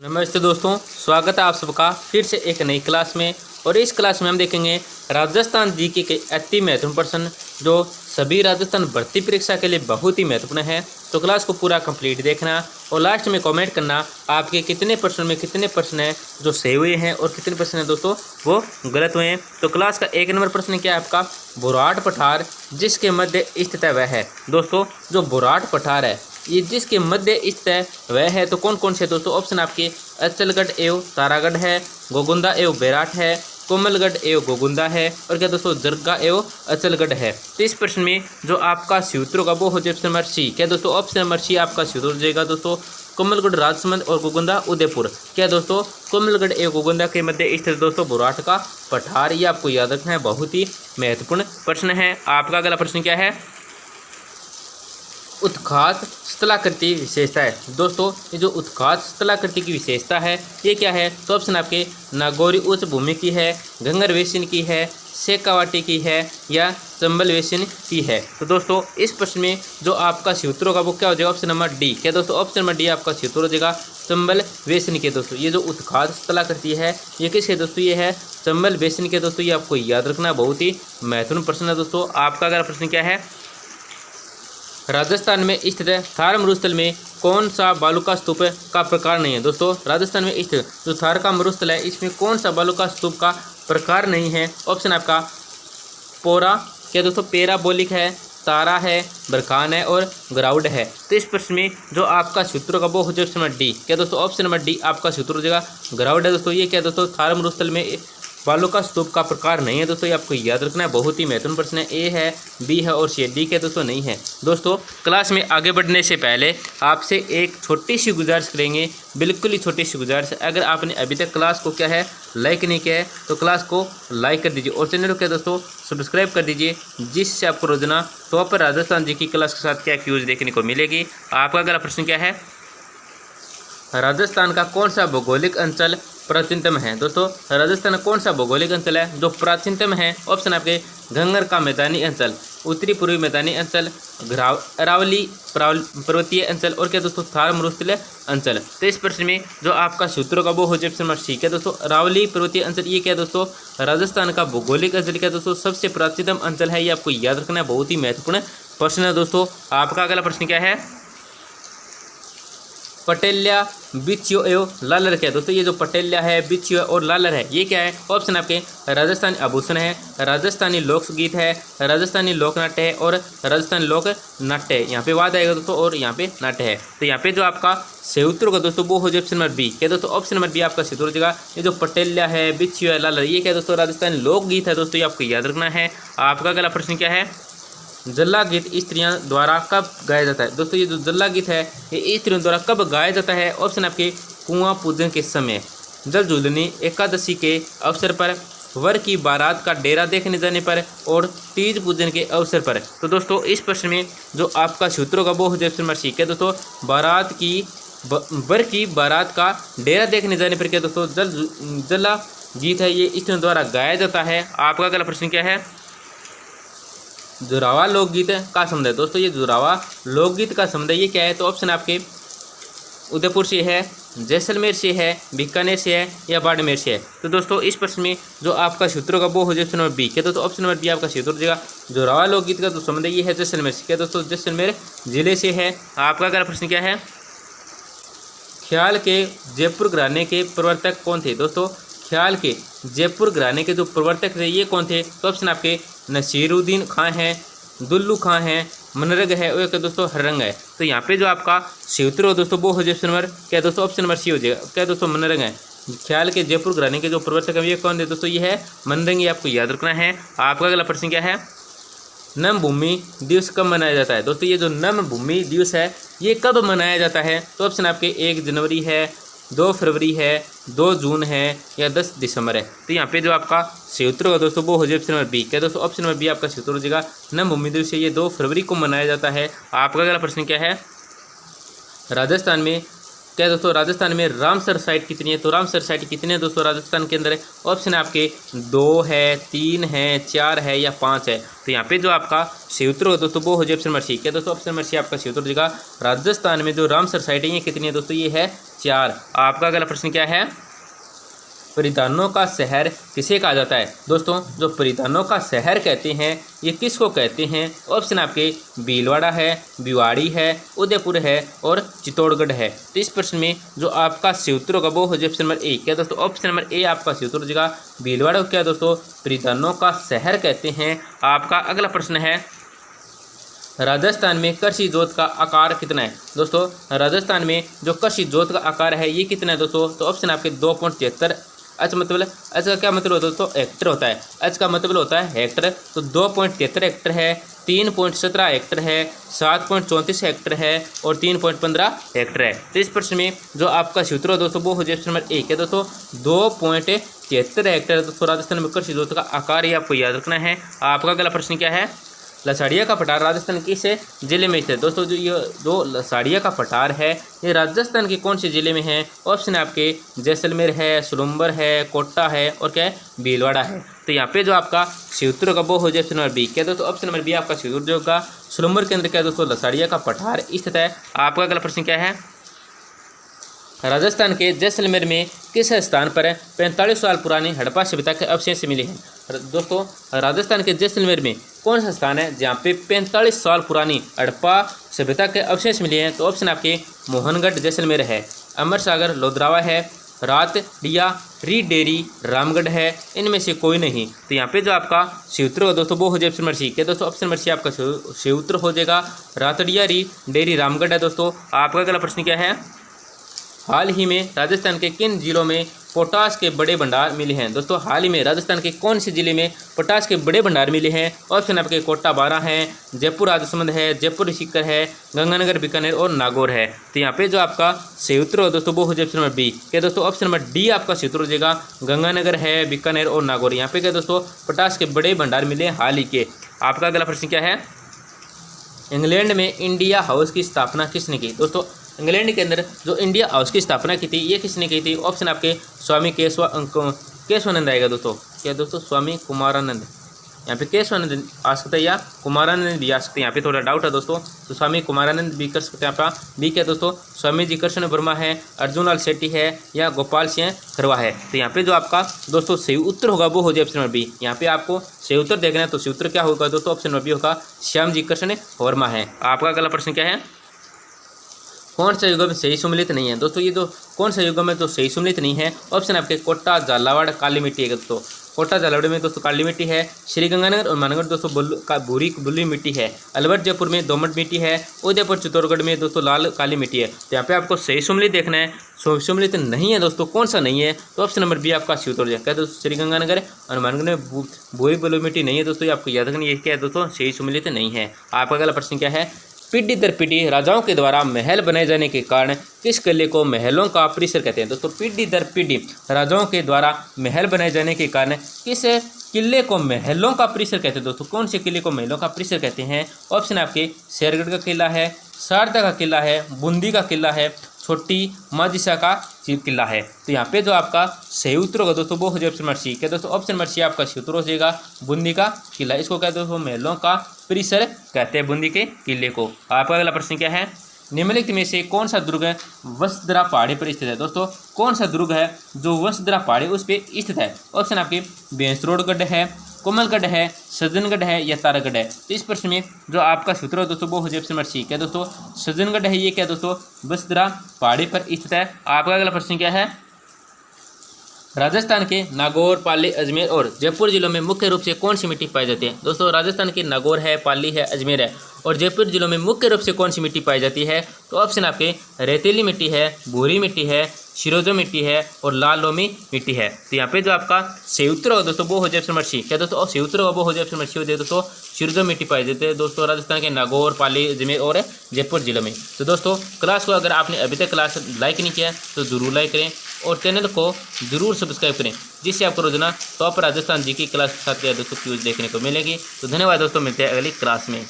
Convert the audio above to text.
नमस्ते दोस्तों, स्वागत है आप सबका फिर से एक नई क्लास में। और इस क्लास में हम देखेंगे राजस्थान जीके के अति महत्वपूर्ण प्रश्न जो सभी राजस्थान भर्ती परीक्षा के लिए बहुत ही महत्वपूर्ण है। तो क्लास को पूरा कंप्लीट देखना और लास्ट में कमेंट करना आपके कितने प्रश्न में कितने प्रश्न हैं जो सही हुए हैं और कितने प्रश्न हैं दोस्तों वो गलत हुए हैं। तो क्लास का 1 नंबर प्रश्न क्या है आपका, बुराट पठार जिसके मध्य स्थित वह है। दोस्तों जो बुराट पठार है ये जिसके मध्य स्थित है वह है, तो कौन कौन से दोस्तों ऑप्शन आपके अचलगढ़ एवं तारागढ़ है, गोगुंदा एवं बैराट है, कोमलगढ़ एवं गोगुंदा है और क्या दोस्तों जरगा एवं अचलगढ़ है। तो इस प्रश्न में जो आपका सूत्रों का वो हो जाए ऑप्शन नंबर सी। क्या दोस्तों ऑप्शन नंबर सी आपका सूत्र हो जाएगा दोस्तों कोमलगढ़ राजसमंद और गोगुंदा उदयपुर। क्या दोस्तों कोमलगढ़ एवं गोगुंदा के मध्य स्थित दोस्तों बुराट का पठार, ये आपको याद रखना है, बहुत ही महत्वपूर्ण प्रश्न है। आपका अगला प्रश्न क्या है, उत्खात स्थलाकृति विशेषता है। दोस्तों ये जो उत्खात स्थलाकृति की विशेषता है ये क्या है, तो ऑप्शन आपके नागौरी उच्च भूमि की है, घंगर वेसिन की है, शेखावाटी की है या चंबल वेसिन की है। तो दोस्तों इस प्रश्न में जो आपका सूत्रों का वो क्या हो जाएगा, ऑप्शन नंबर डी। क्या दोस्तों ऑप्शन नंबर डी आपका सूत्र हो जाएगा चंबल वेसिन के। दोस्तों ये जो उत्खात स्थलाकृति है ये किसके दोस्तों, ये है चंबल वेसिन के। दोस्तों ये आपको याद रखना बहुत ही महत्वपूर्ण प्रश्न है। दोस्तों आपका अगला प्रश्न क्या है, राजस्थान में स्थित थार मरुस्थल में कौन सा बालू का स्तूप का प्रकार नहीं है। दोस्तों राजस्थान में स्थित जो थार का मरुस्थल है इसमें कौन सा बालू का स्तूप का प्रकार नहीं है, ऑप्शन आपका पोरा, क्या दोस्तों पैराबोलिक है, तारा है, बरखान है और ग्राउड है। तो इस प्रश्न में जो आपका सूत्र का वो हो जाए ऑप्शन नंबर डी। क्या दोस्तों ऑप्शन नंबर डी आपका सूत्र हो जाएगा ग्राउड है। दोस्तों ये क्या दोस्तों थार मरुस्थल में बालू का स्तूप का प्रकार नहीं है। दोस्तों ये आपको याद रखना है, बहुत ही महत्वपूर्ण प्रश्न है। ए है, बी है और सी डी के दोस्तों नहीं है। दोस्तों क्लास में आगे बढ़ने से पहले आपसे एक छोटी सी गुजारिश करेंगे, बिल्कुल ही छोटी सी गुजारिश। अगर आपने अभी तक क्लास को क्या है लाइक नहीं किया है तो क्लास को लाइक कर दीजिए और चैनल को क्या दोस्तों सब्सक्राइब कर दीजिए, जिससे आपको रोजाना टॉप राजस्थान जी की क्लास के साथ क्या क्यूज देखने को मिलेगी। आपका अगला प्रश्न क्या है, राजस्थान का कौन सा भौगोलिक अंचल प्राचीनतम है। दोस्तों राजस्थान का कौन सा भौगोलिक अंचल है जो प्राचीनतम है, ऑप्शन आपके घंगर का मैदानी अंचल, उत्तरी पूर्वी मैदानी अंचल, अरावली पर्वतीय अंचल और क्या दोस्तों थार मरुस्थलीय अंचल। तो इस प्रश्न में जो आपका सूत्रों का वो हो जाए ऑप्शन नंबर सी। क्या दोस्तों अरावली पर्वतीय अंचल, ये क्या दोस्तों राजस्थान का भौगोलिक अंचल क्या दोस्तों सबसे प्राचीनतम अंचल है, ये आपको याद रखना है, बहुत ही महत्वपूर्ण प्रश्न है। दोस्तों आपका अगला प्रश्न क्या है, पटेल्या, बिच्छू एवं लालर क्या है। दोस्तों ये जो पटेल्या है, बिच्छू है और लालर है ये क्या है, ऑप्शन आपके राजस्थानी आभूषण है, राजस्थानी लोकगीत है, राजस्थानी लोकनाट्य है और राजस्थानी लोक नाट्य है। यहाँ पे वाद आएगा दोस्तों और यहाँ पे नाट्य है। तो यहाँ पे जो आपका सूत्र का दोस्तों वो हो जाए ऑप्शन नंबर बी। क्या दोस्तों ऑप्शन नंबर बी आपका सूत्र हो जाएगा, ये जो पटेल्या है, बिच्छू है, लालर ये क्या दोस्तों राजस्थानी लोकगीत है। दोस्तों ये आपको याद रखना है। आपका अगला प्रश्न क्या है, जल्ला गीत स्त्रियों द्वारा कब गाया जाता है। दोस्तों ये जो जल्ला गीत है ये स्त्रियों द्वारा कब गाया जाता है, ऑप्शन आपके कुआं पूजन के समय, जल झूलनी एकादशी के अवसर पर, वर की बारात का डेरा देखने जाने पर और तीज पूजन के अवसर पर। तो दोस्तों इस प्रश्न में जो आपका सूत्रों का वो हो जाए ऑप्शन नंबर सी। क्या दोस्तों वर की बारात का डेरा देखने जाने पर क्या दोस्तों जल्ला गीत है ये स्त्रियों द्वारा गाया जाता है। आपका अगला प्रश्न क्या है, जुरावा लोकगीत का समुदाय। दोस्तों ये जुरावा लोकगीत का समुदाय ये क्या है, तो ऑप्शन आपके उदयपुर से है, जैसलमेर से है, बीकानेर से है या बाड़मेर से है। तो दोस्तों इस प्रश्न में जो आपका सूत्रों का वो हो जाए ऑप्शन नंबर बी। क्या दोस्तों ऑप्शन नंबर बी आपका सूत्र हो जाएगा जुरावा लोकगीत का जो समुदाय ये है जैसलमेर से। क्या दोस्तों जैसलमेर जिले से है। आपका अगला प्रश्न क्या है, ख्याल के जयपुर घराने के प्रवर्तक कौन थे। दोस्तों ख्याल के जयपुर घराने के जो प्रवर्तक थे ये कौन थे, तो ऑप्शन आपके नसीरुद्दीन खां हैं, दुल्लू खां हैं, मनरंग है और क्या दोस्तों हररंग है। तो यहाँ पे जो आपका सूत्र हो दोस्तों वो हो जाए ऑप्शन नंबर क्या दोस्तों ऑप्शन नंबर सी हो जाएगा। क्या दोस्तों मनरंग है। ख्याल के जयपुर घराने के जो प्रवर्तक है ये कौन है दोस्तों, ये है मनरंग, ये आपको याद रखना है। आपका अगला प्रश्न क्या है, नम भूमि दिवस कब मनाया जाता है। दोस्तों ये जो नम भूमि दिवस है ये कब मनाया जाता है, तो ऑप्शन आपके 1 जनवरी है, 2 फरवरी है, 2 जून है या 10 दिसंबर है। तो यहाँ पे जो आपका सूत्र होगा दोस्तों वो हो जाए ऑप्शन नंबर बी। क्या दोस्तों ऑप्शन नंबर बी आपका सूत्र हो जाएगा नम भूमि दिवस ये 2 फरवरी को मनाया जाता है। आपका अगला प्रश्न क्या है, राजस्थान में क्या है दोस्तों, राजस्थान में रामसर साइट कितनी है? तो रामसर साइट कितने हैं दोस्तों राजस्थान के अंदर है? ऑप्शन है आपके 2 है, 3 है, 4 है या 5 है। तो यहाँ पे जो आपका सही उत्तर होगा दोस्तों वो हो जाए ऑप्शन नंबर सी। क्या दोस्तों, ऑप्शन नंबर सी आपका सही उत्तर हो जाएगा। राजस्थान में जो रामसर साइट है ये कितनी है दोस्तों? ये है 4। आपका अगला प्रश्न क्या है? परिधानों का शहर किसे कहा जाता है? दोस्तों, जो परिधानों का शहर कहते हैं ये किसको कहते हैं? ऑप्शन आपके भीलवाड़ा है, भिवाड़ी है, उदयपुर है और चित्तौड़गढ़ है। तो इस प्रश्न में जो आपका सही उत्तर होगा वो हो जाए ऑप्शन नंबर ए। क्या दोस्तों, ऑप्शन नंबर ए आपका सही उत्तर हो जाएगा। भीलवाड़ा को क्या दोस्तों परिधानों का शहर कहते हैं। आपका अगला प्रश्न है, राजस्थान में कृषि जोत का आकार कितना है? दोस्तों, राजस्थान में जो कृषि जोत का आकार है ये कितना है दोस्तों? तो ऑप्शन आपके 2.73। एच मतलब, एच का क्या मतलब होता है दोस्तों? हेक्टर होता है। एच का मतलब होता है हेक्टर। तो 2.73 हेक्टर है, 3.17 हेक्टर है, 7.34 हेक्टर है और 3.15 हेक्टर है। तो इस प्रश्न में जो आपका सूत्र है दोस्तों वो हो जाए ऑप्शन नंबर ए। क्या दोस्तों, 2.73 हेक्टर दोस्तों राजस्थान में कृषि जोत का आकार, ये आपको याद रखना है। आपका अगला प्रश्न क्या है? लसाड़िया का पठार राजस्थान किस जिले में स्थित है? दोस्तों, जो लसाड़िया का पठार है ये राजस्थान के कौन से जिले में है? ऑप्शन है आपके जैसलमेर है, सुलंबर है, कोटा है और क्या है? भीलवाड़ा है। तो यहाँ पे जो आपका सही उत्तर होगा वो हो जाए ऑप्शन नंबर बी। क्या दोस्तों, ऑप्शन नंबर बी आपका सही उत्तर होगा। सुलंबर के अंदर क्या दोस्तों लसाड़िया का पठार स्थित है। आपका अगला प्रश्न क्या है? राजस्थान के जैसलमेर में किस स्थान पर 45 साल पुरानी हड़प्पा सभ्यता के अवशेष मिले हैं? दोस्तों, राजस्थान के जैसलमेर में कौन सा स्थान है जहाँ पे 45 साल पुरानी हड़प्पा सभ्यता के अवशेष मिले हैं? तो ऑप्शन आपके मोहनगढ़ जैसलमेर है, अमर सागर लोधरावा है, रातडिया री डेरी रामगढ़ है, इनमें से कोई नहीं। तो यहाँ पे जो आपका सही उत्तर होगा दोस्तों वो हो जाए ऑप्शन नंबर सी। क्या दोस्तों, ऑप्शन नंबर सी आपका सही उत्तर हो जाएगा। रातडिया री डेरी रामगढ़ है दोस्तों। आपका अगला प्रश्न क्या है? हाल ही में राजस्थान के किन जिलों में पोटाश के बड़े भंडार मिले हैं? दोस्तों, हाल ही में राजस्थान के कौन से जिले में पोटाश के बड़े भंडार मिले हैं? ऑप्शन आपके कोटा 12 है, जयपुर राजसमंद है, जयपुर सीकर है, गंगानगर बीकानेर और नागौर है। तो यहाँ पे जो आपका सही उत्तर हो दोस्तों वो हो जाए ऑप्शन नंबर बी। क्या दोस्तों, ऑप्शन नंबर डी आपका सही उत्तर हो जाएगा। गंगानगर है, बीकानेर और नागौर, यहाँ पे क्या दोस्तों पोटाश के बड़े भंडार मिले हैं हाल ही के। आपका अगला प्रश्न क्या है? इंग्लैंड में इंडिया हाउस की स्थापना किसने की? दोस्तों, इंग्लैंड के अंदर जो इंडिया हाउस की स्थापना की थी ये किसने की थी? ऑप्शन आपके स्वामी केशवानंद आएगा दोस्तों। क्या दोस्तों, स्वामी कुमारानंद, यहाँ पे केशवानंद आ सकता है या कुमारानंद भी आ सकते हैं। यहाँ पे थोड़ा डाउट है दोस्तों, तो स्वामी कुमारानंद भी कर सकते हैं। आपका बी क्या दोस्तों, स्वामी जी कृष्ण वर्मा है, अर्जुन लाल शेट्टी है या गोपाल सिंह खरवा है। तो यहाँ पे जो आपका दोस्तों सही उत्तर होगा वो हो जाए ऑप्शन नंबर बी। यहाँ पे आपको सही उत्तर देखना है तो सही उत्तर क्या होगा दोस्तों? ऑप्शन नंबर बी होगा, श्याम जी कृष्ण वर्मा है। आपका अगला प्रश्न क्या है? कौन सा युग में सही सम्मिलित नहीं है? दोस्तों, ये जो कौन सा युग में तो सही सम्मिलित नहीं है? ऑप्शन आपके कोटा झालावाड़ काली मिट्टी है दोस्तों। कोटा झालावाड़ में दोस्तों काली मिट्टी है, श्रीगंगानगर और मानगढ़ दोस्तों भूरी बुल्ली मिट्टी है, अलवर जयपुर में दोमट मिट्टी है, उदयपुर चित्तौड़गढ़ में दोस्तों लाल काली मिट्टी है। तो यहाँ पे आपको सही सम्मिलित देखना है, सम्मिलित नहीं है दोस्तों, कौन सा नहीं है? तो ऑप्शन नंबर बी आपका सही उत्तर हो जाएगा। दोस्तों, श्रीगंगानगर और मानगढ़ में भूरी बुल्ली मिट्टी नहीं है दोस्तों, ये आपको याद रखना, ये क्या है दोस्तों? सही सम्मिलित नहीं है। आपका अगला प्रश्न क्या है? पीढ़ी दर पीढ़ी राजाओं के द्वारा महल बनाए जाने के कारण किस किले को महलों का परिसर कहते हैं? दोस्तों, पीढ़ी दर पीढ़ी राजाओं के द्वारा महल बनाए जाने के कारण किस किले को महलों का परिसर कहते हैं? दोस्तों, कौन से किले को महलों का परिसर कहते हैं? ऑप्शन आपके शेरगढ़ का किला है, शारदा का किला है, बूंदी का किला है, छोटी माजिसा का किला है। तो यहाँ पे जो आपका सही उत्तर होगा दोस्तों वो हो जाए ऑप्शन नंबर सी। क्या दोस्तों, ऑप्शन नंबर सी आपका सही उत्तर हो जाएगा, बूंदी का किला। इसको कहते हैं महलों का परिसर कहते हैं बूंदी के किले को। आपका अगला प्रश्न क्या है? निम्नलिखित में से कौन सा दुर्ग वसुंधरा पहाड़ी पर स्थित है? दोस्तों, कौन सा दुर्ग है जो वसुंधरा पहाड़ी उस पर स्थित है? ऑप्शन आपके बेंसरोडगढ़ है, कोमलगढ़ है, सज्जनगढ़ है या तारागढ़ है। तो इस प्रश्न में जो आपका सूत्र है दोस्तों वो हो जाए ऑप्शन नंबर सी। क्या दोस्तों, सज्जनगढ़ है, ये क्या दोस्तों वसुंधरा पहाड़ी पर स्थित है। आपका अगला प्रश्न क्या है? राजस्थान के नागौर, पाली, अजमेर और जयपुर जिलों में मुख्य रूप से कौन सी मिट्टी पाई जाती है? दोस्तों, राजस्थान के नागौर है, पाली है, अजमेर है और जयपुर जिलों में मुख्य रूप से कौन सी मिट्टी पाई जाती है? तो ऑप्शन आपके रेतीली मिट्टी है, भूरी मिट्टी है, शिरोजो मिट्टी है और लाल लोमी मिट्टी है। तो यहाँ पे जो आपका सही उत्तर होगा दोस्तों वो हो जाए ऑप्शन नंबर सी। क्या दोस्तों, सही उत्तर होगा वो हो जाए ऑप्शन नंबर सी हो जाए दोस्तों, शिरोजो मिट्टी पाई जाती है दोस्तों राजस्थान के नागौर, पाली, अजमेर और जयपुर जिलों में। तो दोस्तों, क्लास को अगर आपने अभी तक क्लास लाइक नहीं किया तो ज़रूर लाइक करें और चैनल को जरूर सब्सक्राइब करें, जिससे आपको रोजाना टॉप राजस्थान जी की क्लास के साथ दोस्तों क्यूज देखने को मिलेगी। तो धन्यवाद दोस्तों, मिलते हैं अगली क्लास में।